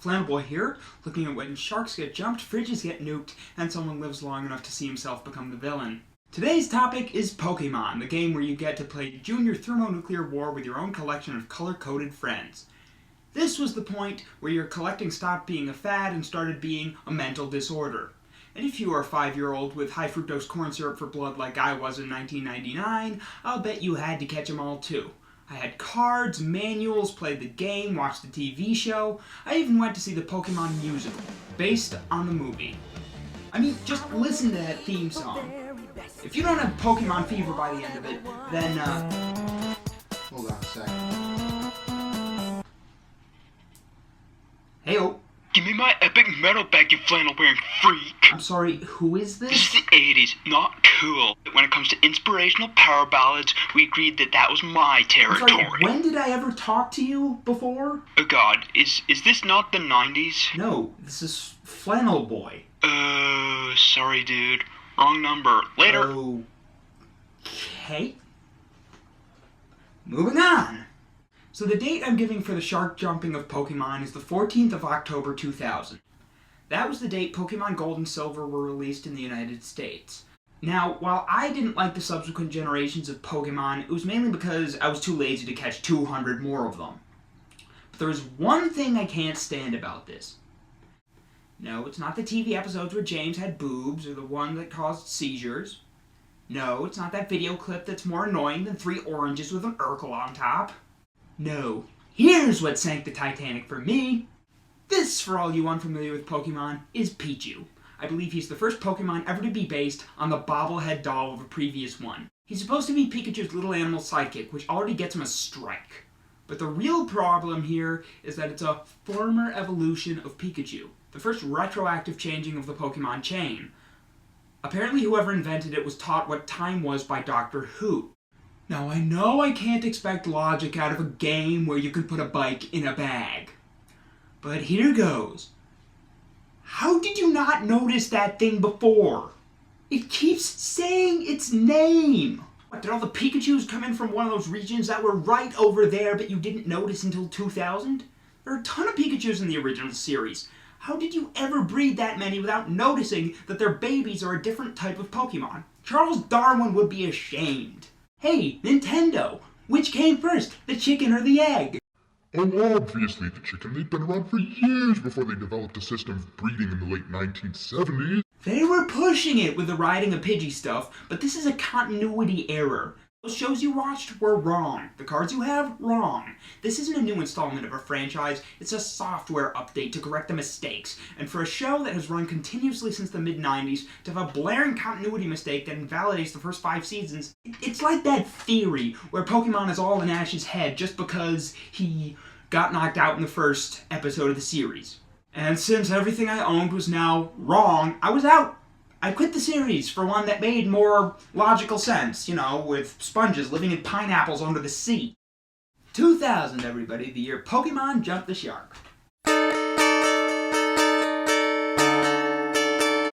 Flannel Boy here, looking at when sharks get jumped, fridges get nuked, and someone lives long enough to see himself become the villain. Today's topic is Pokémon, the game where you get to play junior thermonuclear war with your own collection of color-coded friends. This was the point where your collecting stopped being a fad and started being a mental disorder. And if you are a 5-year-old with high fructose corn syrup for blood like I was in 1999, I'll bet you had to catch them all too. I had cards, manuals, played the game, watched the TV show. I even went to see the Pokémon musical, based on the movie. I mean, just listen to that theme song. If you don't have Pokémon fever by the end of it, then, hold on a second. Heyo. Give me my epic metal back, you flannel-wearing freak! I'm sorry, who is this? This is the 80s, not cool. When it comes to inspirational power ballads, we agreed that was my territory. I'm sorry, when did I ever talk to you before? Oh god, is this not the 90s? No, this is Flannel Boy. Sorry dude. Wrong number. Later. Okay. Moving on. So the date I'm giving for the shark jumping of Pokémon is the 14th of October 2000. That was the date Pokémon Gold and Silver were released in the United States. Now, while I didn't like the subsequent generations of Pokémon, it was mainly because I was too lazy to catch 200 more of them. But there is one thing I can't stand about this. No, it's not the TV episodes where James had boobs or the one that caused seizures. No, it's not that video clip that's more annoying than 3 oranges with an Urkel on top. No, here's what sank the Titanic for me. This, for all you unfamiliar with Pokemon, is Pichu. I believe he's the first Pokemon ever to be based on the bobblehead doll of a previous one. He's supposed to be Pikachu's little animal sidekick, which already gets him a strike. But the real problem here is that it's a former evolution of Pikachu, the first retroactive changing of the Pokemon chain. Apparently whoever invented it was taught what time was by Doctor Who. Now, I know I can't expect logic out of a game where you can put a bike in a bag. But here goes. How did you not notice that thing before? It keeps saying its name. What, did all the Pikachus come in from one of those regions that were right over there but you didn't notice until 2000? There are a ton of Pikachus in the original series. How did you ever breed that many without noticing that their babies are a different type of Pokemon? Charles Darwin would be ashamed. Hey, Nintendo! Which came first, the chicken or the egg? Oh, obviously the chicken. They'd been around for years before they developed a system of breeding in the late 1970s. They were pushing it with the riding a Pidgey stuff, but this is a continuity error. Those shows you watched were wrong. The cards you have, wrong. This isn't a new installment of a franchise, it's a software update to correct the mistakes. And for a show that has run continuously since the mid-90s, to have a blaring continuity mistake that invalidates the first 5 seasons, it's like that theory where Pokemon is all in Ash's head just because he got knocked out in the first episode of the series. And since everything I owned was now wrong, I was out. I quit the series for one that made more logical sense, you know, with sponges living in pineapples under the sea. 2000, everybody, the year Pokemon jumped the shark.